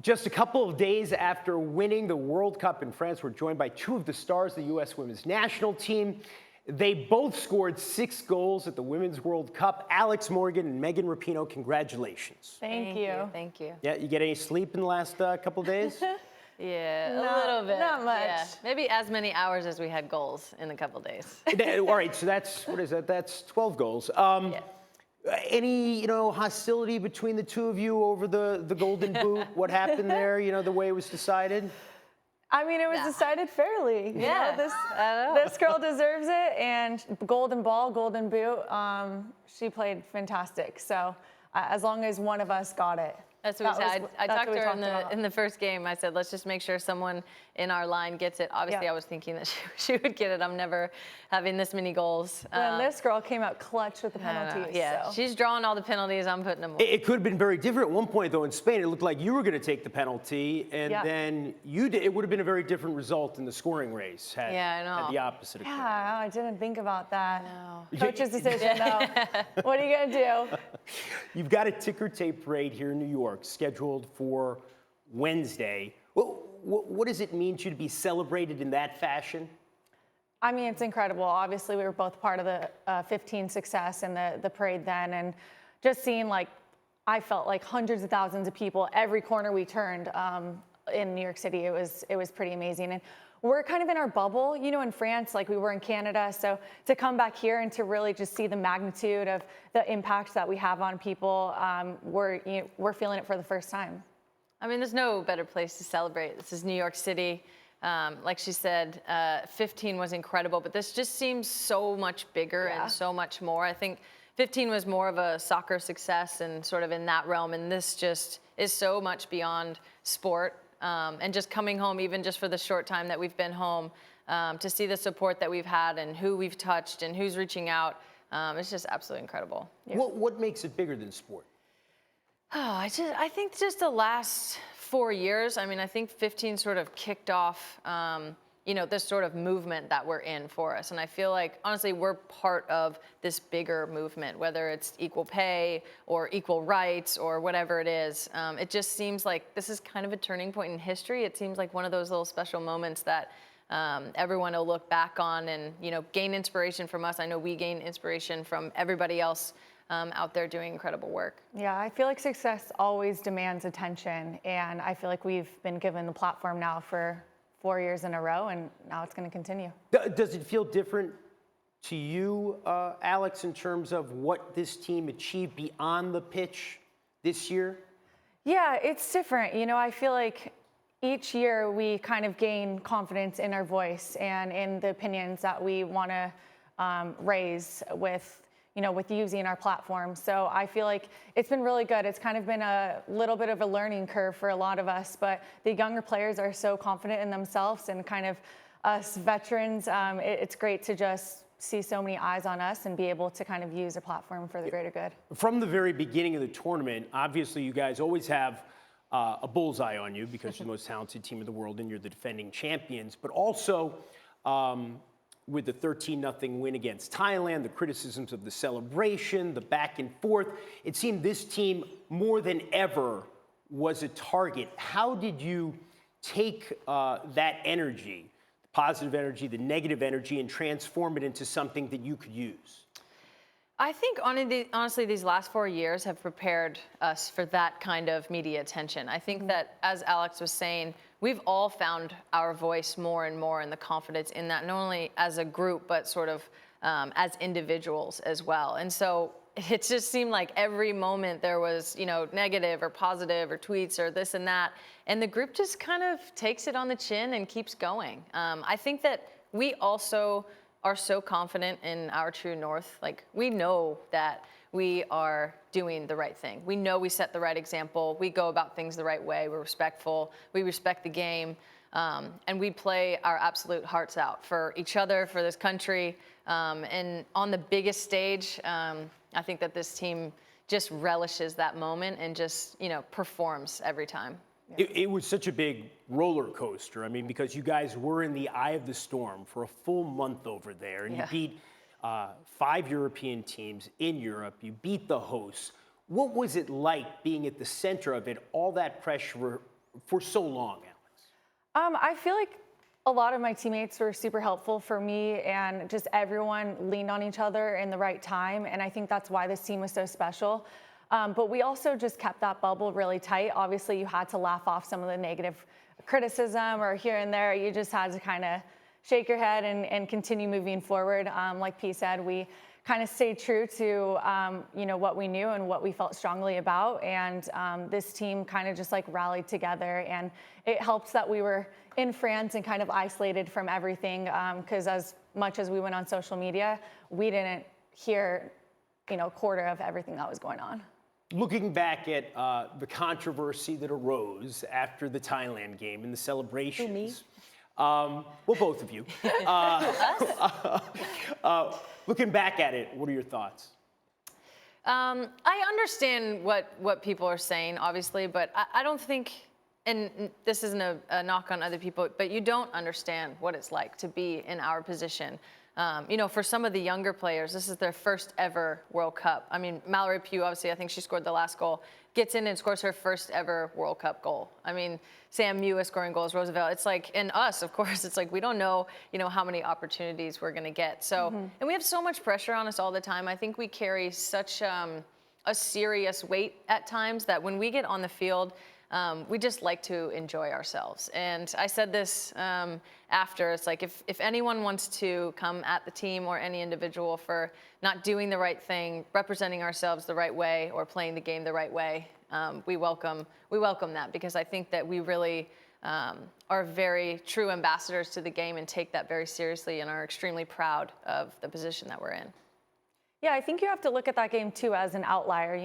Just a couple of days after winning the World Cup in France, we're joined by two of the stars of the U.S. women's national team. They both scored 6 goals at the Women's World Cup. Alex Morgan and Megan Rapinoe, congratulations. Thank you. Thank you. Yeah, you get any sleep in the last couple of days? Yeah, a little bit. Not much. Yeah, maybe as many hours as we had goals in a couple days. All right, so that's, what is that? That's 12 goals. Yeah. Any, hostility between the two of you over the Golden Boot? What happened there, the way it was decided? I mean, it was decided fairly. Yeah, This girl deserves it, and golden ball, golden boot. She played fantastic. So as long as one of us got it. That's what we said. I talked to her in the first game. I said, let's just make sure someone in our line gets it. Obviously, I was thinking that she would get it. I'm never having this many goals. And this girl came out clutch with the penalties. Yeah, so. She's drawing all the penalties. I'm putting them away. It could have been very different at one point, though. In Spain, it looked like you were going to take the penalty, and then you did. It would have been a very different result in the scoring race had the opposite occurred. Yeah, I didn't think about that. No. Coach's decision, though. What are you going to do? You've got a ticker tape parade here in New York scheduled for Wednesday. What does it mean to you to be celebrated in that fashion? I mean, it's incredible. Obviously, we were both part of the 15 success and the parade then. And just seeing, I felt like hundreds of thousands of people every corner we turned in New York City. It was pretty amazing. And we're kind of in our bubble, in France, like we were in Canada. So to come back here and to really just see the magnitude of the impact that we have on people, we're feeling it for the first time. I mean, there's no better place to celebrate. This is New York City. Like she said, 15 was incredible, but this just seems so much bigger and so much more. I think 15 was more of a soccer success and sort of in that realm, and this just is so much beyond sport. And just coming home, even just for the short time that we've been home, to see the support that we've had and who we've touched and who's reaching out, it's just absolutely incredible. Yeah. What makes it bigger than sport? Oh, I think just the last 4 years. I mean, I think 15 sort of kicked off, this sort of movement that we're in for us. And I feel like, honestly, we're part of this bigger movement, whether it's equal pay or equal rights or whatever it is. It just seems like this is kind of a turning point in history. It seems like one of those little special moments that everyone will look back on and, gain inspiration from us. I know we gain inspiration from everybody else out there doing incredible work. Yeah, I feel like success always demands attention, and I feel like we've been given the platform now for 4 years in a row, and now it's going to continue. Does it feel different to you, Alex, in terms of what this team achieved beyond the pitch this year? Yeah, it's different. I feel like each year we kind of gain confidence in our voice and in the opinions that we want to raise with using our platform. So I feel like it's been really good. It's kind of been a little bit of a learning curve for a lot of us, but the younger players are so confident in themselves, and kind of us veterans, it's great to just see so many eyes on us and be able to kind of use a platform for the greater good. From the very beginning of the tournament, obviously you guys always have a bullseye on you because you're the most talented team in the world and you're the defending champions, but also with the 13-0 win against Thailand, the criticisms of the celebration, the back and forth, it seemed this team more than ever was a target. How did you take that energy, the positive energy, the negative energy, and transform it into something that you could use? I think honestly, these last 4 years have prepared us for that kind of media attention. I think that, as Alex was saying, we've all found our voice more and more, and the confidence in that, not only as a group, but sort of as individuals as well. And so it just seemed like every moment there was, negative or positive or tweets or this and that. And the group just kind of takes it on the chin and keeps going. I think that we also are so confident in our true north. Like, we know that we are doing the right thing. We know we set the right example. We go about things the right way. We're respectful. We respect the game. And we play our absolute hearts out for each other, for this country. And on the biggest stage, I think that this team just relishes that moment and just, performs every time. It was such a big roller coaster. I mean, because you guys were in the eye of the storm for a full month over there, and you beat 5 European teams in Europe. You beat the hosts. What was it like being at the center of it, all that pressure for so long, Alex? I feel like a lot of my teammates were super helpful for me, and just everyone leaned on each other in the right time. And I think that's why this team was so special. But we also just kept that bubble really tight. Obviously, you had to laugh off some of the negative criticism or here and there. You just had to kind of shake your head and continue moving forward. Like P said, we kind of stayed true to what we knew and what we felt strongly about. And this team kind of just like rallied together. And it helps that we were in France and kind of isolated from everything, because as much as we went on social media, we didn't hear a quarter of everything that was going on. Looking back at the controversy that arose after the Thailand game and the celebrations. Who, me? Well, both of you. Looking back at it, what are your thoughts? I understand what people are saying, obviously, but I don't think, and this isn't a knock on other people, but you don't understand what it's like to be in our position. For some of the younger players, this is their first ever World Cup. I mean, Mallory Pugh, obviously, I think she scored the last goal, gets in and scores her first ever World Cup goal. I mean, Sam Mew is scoring goals, Roosevelt. It's like, and us, of course, it's like we don't know, how many opportunities we're going to get. So, and we have so much pressure on us all the time. I think we carry such a serious weight at times that when we get on the field, we just like to enjoy ourselves. And I said this after, it's like if anyone wants to come at the team or any individual for not doing the right thing, representing ourselves the right way, or playing the game the right way, we welcome that, because I think that we really are very true ambassadors to the game and take that very seriously and are extremely proud of the position that we're in. Yeah, I think you have to look at that game too as an outlier.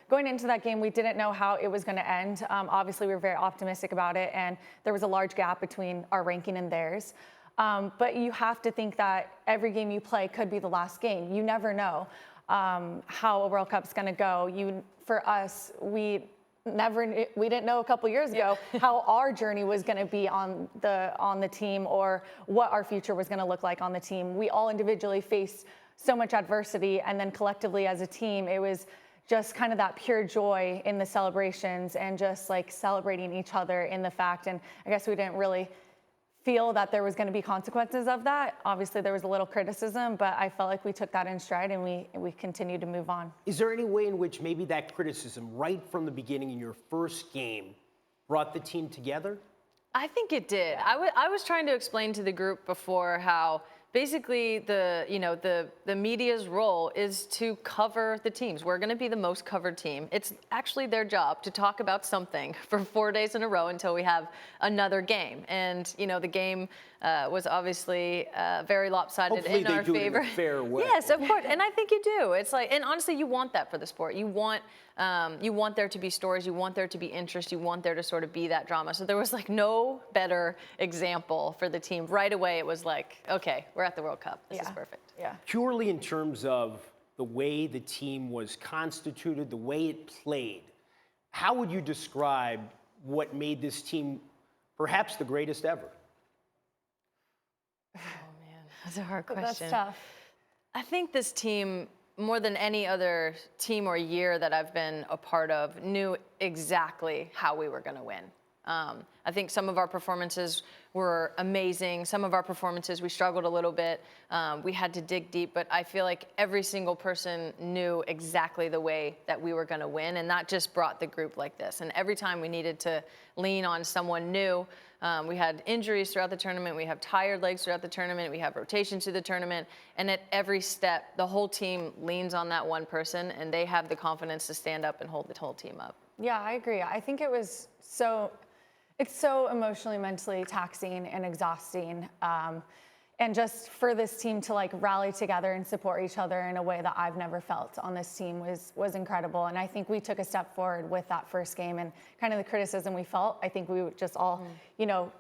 Going into that game, we didn't know how it was going to end. Obviously, we were very optimistic about it, and there was a large gap between our ranking and theirs. But you have to think that every game you play could be the last game. You never know how a World Cup's going to go. For us, we didn't know a couple years ago how our journey was going to be on the team, or what our future was going to look like on the team. We all individually faced so much adversity, and then collectively as a team, it was just kind of that pure joy in the celebrations and just like celebrating each other in the fact. And I guess we didn't really feel that there was going to be consequences of that. Obviously, there was a little criticism, but I felt like we took that in stride, and we continued to move on. Is there any way in which maybe that criticism right from the beginning in your first game brought the team together? I think it did. I was trying to explain to the group before how basically the media's role is to cover the teams. We're going to be the most covered team. It's actually their job to talk about something for 4 days in a row until we have another game. And the game was obviously very lopsided. Hopefully in our favor. Hopefully they do it in a fair way. Yes, of course. And I think you do. It's like, and honestly, you want that for the sport. You want there to be stories. You want there to be interest. You want there to sort of be that drama. So there was like no better example for the team. Right away, it was like, okay, we're at the World Cup. This is perfect. Yeah. Purely in terms of the way the team was constituted, the way it played, how would you describe what made this team perhaps the greatest ever? Oh man, that's a hard question. That's tough. I think this team, more than any other team or year that I've been a part of, knew exactly how we were going to win. I think some of our performances were amazing. Some of our performances, we struggled a little bit. We had to dig deep, but I feel like every single person knew exactly the way that we were going to win, and that just brought the group like this. And every time we needed to lean on someone new, we had injuries throughout the tournament. We have tired legs throughout the tournament. We have rotations through the tournament. And at every step, the whole team leans on that one person, and they have the confidence to stand up and hold the whole team up. Yeah, I agree. I think it's so emotionally, mentally taxing and exhausting. And just for this team to like rally together and support each other in a way that I've never felt on this team was incredible. And I think we took a step forward with that first game, and kind of the criticism we felt. I think we just all,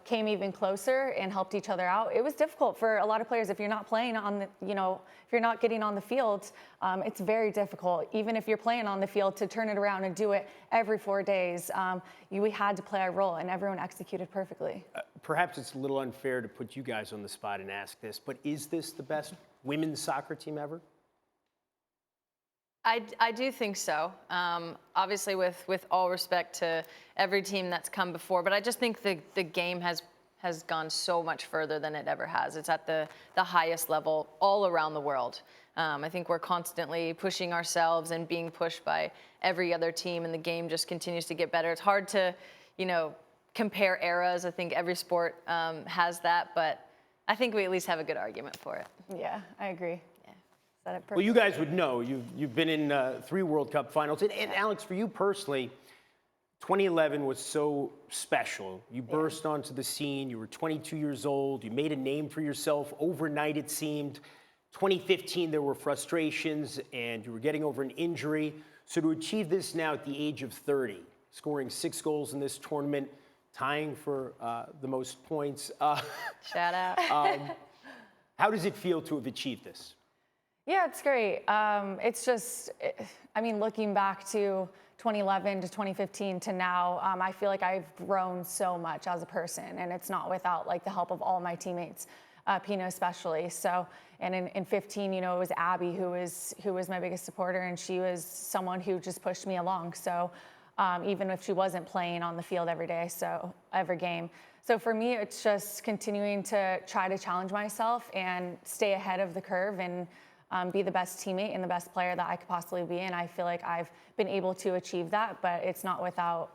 came even closer and helped each other out. It was difficult for a lot of players. If you're not playing on the, if you're not getting on the field, it's very difficult. Even if you're playing on the field, to turn it around and do it every 4 days, we had to play our role, and everyone executed perfectly. Perhaps it's a little unfair to put you guys on the spot and ask this, but is this the best women's soccer team ever? I do think so. Obviously, with all respect to every team that's come before, but I just think the game has gone so much further than it ever has. It's at the highest level all around the world. I think we're constantly pushing ourselves and being pushed by every other team, and the game just continues to get better. It's hard to, compare eras. I think every sport has that, but I think we at least have a good argument for it. Yeah, I agree. Well, you guys would know. You've been in 3 World Cup finals. And Alex, for you personally, 2011 was so special. You burst onto the scene. You were 22 years old. You made a name for yourself overnight, it seemed. 2015, there were frustrations, and you were getting over an injury. So to achieve this now at the age of 30, scoring 6 goals in this tournament, tying for the most points. Shout out. How does it feel to have achieved this? Yeah, it's great. It's just, looking back to 2011 to 2015 to now, I feel like I've grown so much as a person, and it's not without the help of all my teammates, Pino especially. So, and in 15, it was Abby who was my biggest supporter, and she was someone who just pushed me along. So, even if she wasn't playing on the field every day, so every game. So for me, it's just continuing to try to challenge myself and stay ahead of the curve and be the best teammate and the best player that I could possibly be. And I feel like I've been able to achieve that, but it's not without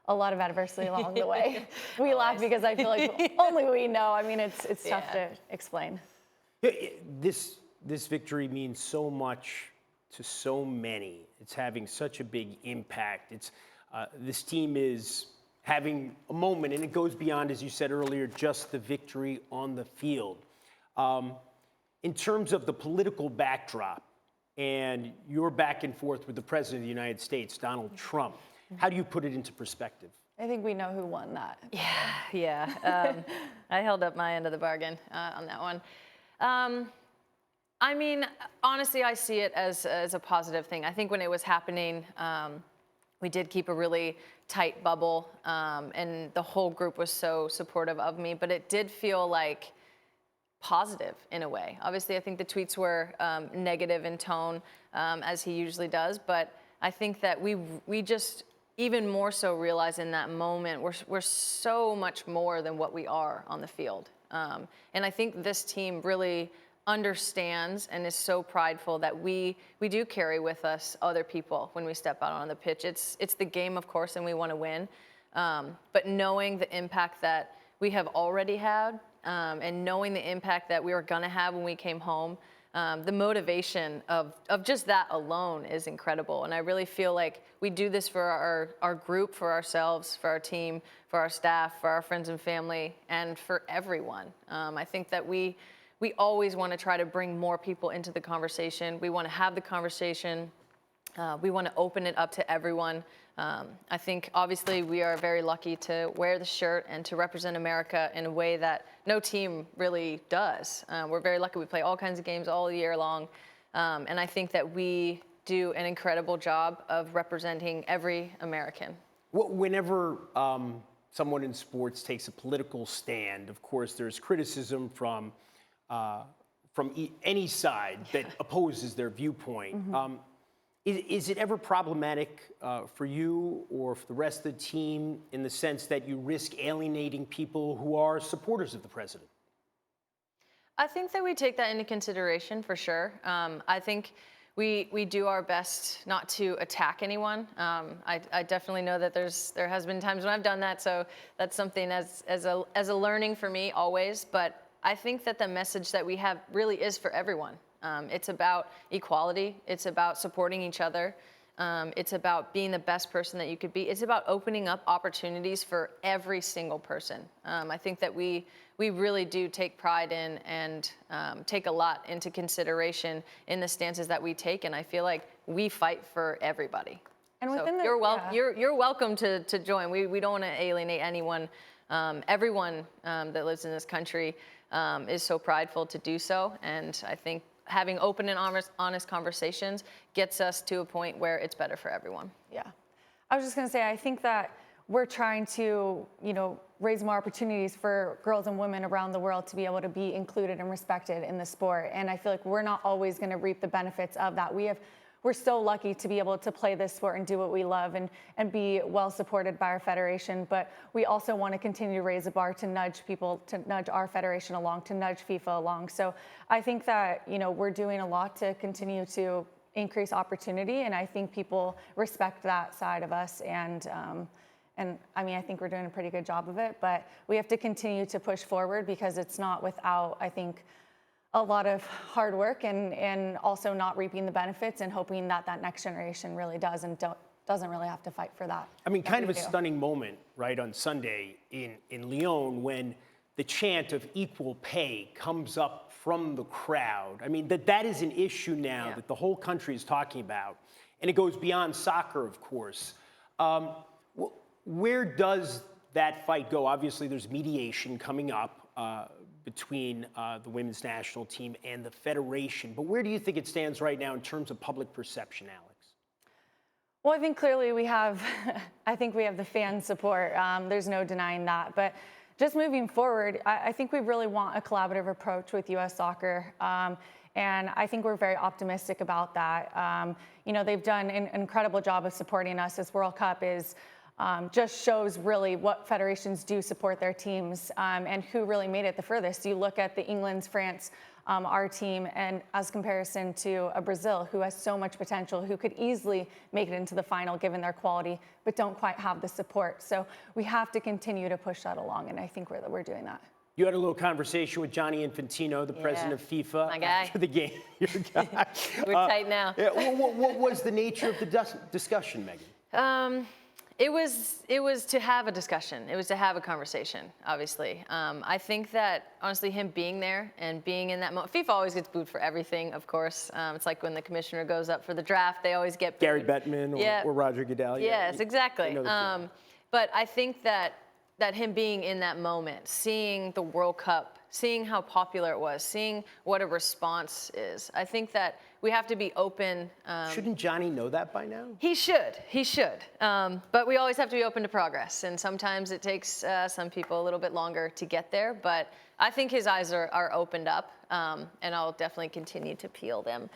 a lot of adversity along the way. We laugh because I feel like only we know. It's tough to explain. This victory means so much to so many. It's having such a big impact. This team is having a moment, and it goes beyond, as you said earlier, just the victory on the field. In terms of the political backdrop and your back and forth with the President of the United States, Donald Trump, how do you put it into perspective? I think we know who won that. Yeah. I held up my end of the bargain on that one. Honestly, I see it as a positive thing. I think when it was happening, we did keep a really tight bubble, and the whole group was so supportive of me, but it did feel like positive in a way. Obviously, I think the tweets were negative in tone, as he usually does, but I think that we just even more so realize in that moment we're so much more than what we are on the field. And I think this team really understands and is so prideful that we do carry with us other people when we step out on the pitch. It's the game, of course, and we want to win. But knowing the impact that we have already had, and knowing the impact that we were going to have when we came home, the motivation of just that alone is incredible. And I really feel like we do this for our group, for ourselves, for our team, for our staff, for our friends and family, and for everyone. I think that we always want to try to bring more people into the conversation. We want to have the conversation. We want to open it up to everyone. I think obviously we are very lucky to wear the shirt and to represent America in a way that no team really does. We're very lucky. We play all kinds of games all year long. And I think that we do an incredible job of representing every American. Whenever someone in sports takes a political stand, of course, there's criticism from any side that opposes their viewpoint. Is it ever problematic for you or for the rest of the team in the sense that you risk alienating people who are supporters of the president? I think that we take that into consideration for sure. I think we do our best not to attack anyone. I definitely know that there has been times when I've done that, so that's something as a learning for me always. But I think that the message that we have really is for everyone. It's about equality. It's about supporting each other. It's about being the best person that you could be. It's about opening up opportunities for every single person. I think that we really do take pride in and take a lot into consideration in the stances that we take, and I feel like we fight for everybody. And within you're welcome to join. We don't want to alienate anyone. Everyone that lives in this country is so prideful to do so, and I think having open and honest conversations gets us to a point where it's better for everyone. Yeah. I was just going to say, I think that we're trying to, raise more opportunities for girls and women around the world to be able to be included and respected in the sport. And I feel like we're not always going to reap the benefits of that. We have we're so lucky to be able to play this sport and do what we love and be well supported by our federation. But we also want to continue to raise the bar to nudge people, to nudge our federation along, to nudge FIFA along. So I think that, we're doing a lot to continue to increase opportunity, and I think people respect that side of us. And I mean, I think we're doing a pretty good job of it, but we have to continue to push forward because it's not without, I think, a lot of hard work and also not reaping the benefits and hoping that that next generation really does and doesn't really have to fight for that. I mean, kind of a stunning moment, right, on Sunday in Lyon when the chant of equal pay comes up from the crowd. I mean, that is an issue now that the whole country is talking about. And it goes beyond soccer, of course. Where does that fight go? Obviously, there's mediation coming up between the women's national team and the federation. But where do you think it stands right now in terms of public perception, Alex? Well, I think clearly we have, I think we have the fan support. There's no denying that. But just moving forward, I think we really want a collaborative approach with U.S. Soccer. And I think we're very optimistic about that. They've done an incredible job of supporting us. This World Cup just shows really what federations do support their teams and who really made it the furthest. You look at the England's, France, our team, and as comparison to a Brazil who has so much potential, who could easily make it into the final given their quality, but don't quite have the support. So we have to continue to push that along, and I think we're doing that. You had a little conversation with Gianni Infantino, the president of FIFA, My guy. after the game. Your guy. We're tight now. What was the nature of the discussion, Megan? It was to have a discussion. It was to have a conversation, obviously. I think that, honestly, him being there and being in that moment, FIFA always gets booed for everything, of course. It's like when the commissioner goes up for the draft, they always get booed. Gary Bettman or Roger Goodell. Yes, exactly. You know but I think that him being in that moment, seeing the World Cup, seeing how popular it was, seeing what a response is, I think that we have to be open. Shouldn't Johnny know that by now? He should. But we always have to be open to progress. And sometimes it takes some people a little bit longer to get there. But I think his eyes are opened up. And I'll definitely continue to peel them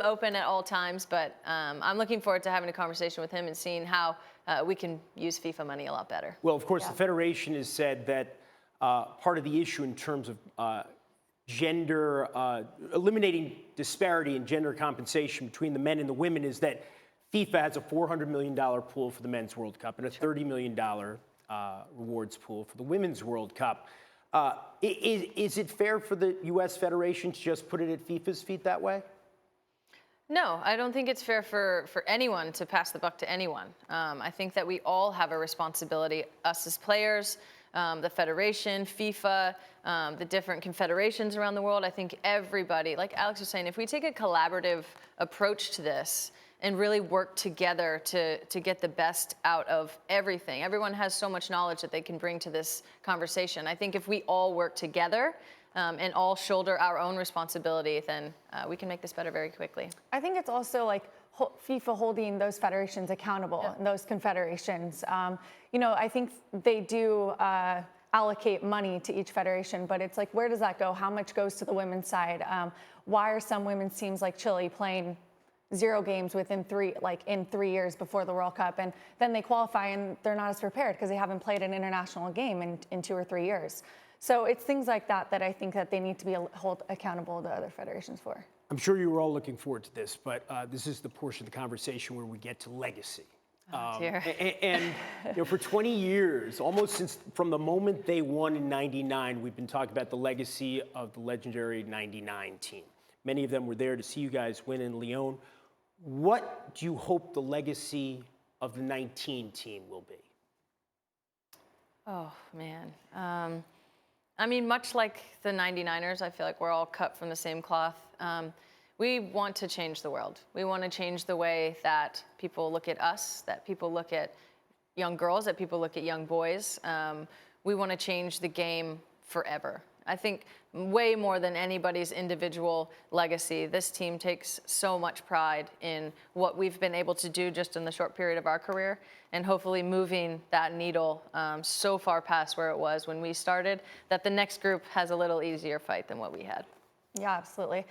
open at all times. But I'm looking forward to having a conversation with him and seeing how we can use FIFA money a lot better. Well, of course, the Federation has said that part of the issue in terms of gender, eliminating disparity in gender compensation between the men and the women is that FIFA has a $400 million pool for the Men's World Cup and a $30 million rewards pool for the Women's World Cup. Is it fair for the U.S. Federation to just put it at FIFA's feet that way? No, I don't think it's fair for anyone to pass the buck to anyone. I think that we all have a responsibility, us as players, the Federation, FIFA, the different confederations around the world. I think everybody, like Alex was saying, if we take a collaborative approach to this and really work together to get the best out of everything. Everyone has so much knowledge that they can bring to this conversation. I think if we all work together and all shoulder our own responsibility, then we can make this better very quickly. I think it's also like FIFA holding those federations accountable and those confederations. I think they do allocate money to each federation, but it's like, where does that go? How much goes to the women's side? Why are some women's teams like Chile playing 0 games in 3 years before the World Cup, and then they qualify and they're not as prepared because they haven't played an international game in 2 or 3 years. So it's things like that I think that they need to be held accountable to other federations for. I'm sure you were all looking forward to this, but this is the portion of the conversation where we get to legacy. Dear. And for 20 years, almost from the moment they won in '99, we've been talking about the legacy of the legendary '99 team. Many of them were there to see you guys win in Lyon. What do you hope the legacy of the '19 team will be? Oh, man. I mean, much like the 99ers, I feel like we're all cut from the same cloth. We want to change the world. We want to change the way that people look at us, that people look at young girls, that people look at young boys. We want to change the game forever. I think way more than anybody's individual legacy, this team takes so much pride in what we've been able to do just in the short period of our career, and hopefully moving that needle so far past where it was when we started, that the next group has a little easier fight than what we had. Yeah, absolutely.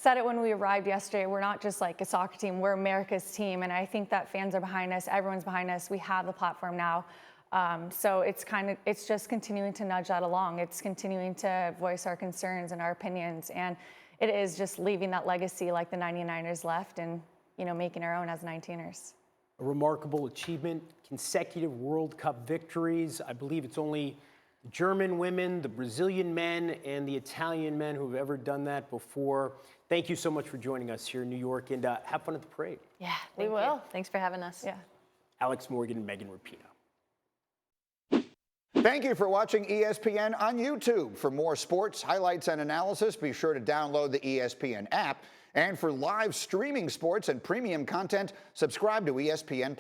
said it when we arrived yesterday. We're not just like a soccer team, we're America's team. And I think that fans are behind us, everyone's behind us. We have the platform now. So it's just continuing to nudge that along. It's continuing to voice our concerns and our opinions. And it is just leaving that legacy like the 99ers left and, making our own as 19ers. A remarkable achievement, consecutive World Cup victories. I believe it's only the German women, the Brazilian men, and the Italian men who have ever done that before. Thank you so much for joining us here in New York, and have fun at the parade. Yeah, We will. Thanks for having us. Yeah. Alex Morgan and Megan Rapinoe. Thank you for watching ESPN on YouTube. For more sports, highlights, and analysis, be sure to download the ESPN app. And for live streaming sports and premium content, subscribe to ESPN+.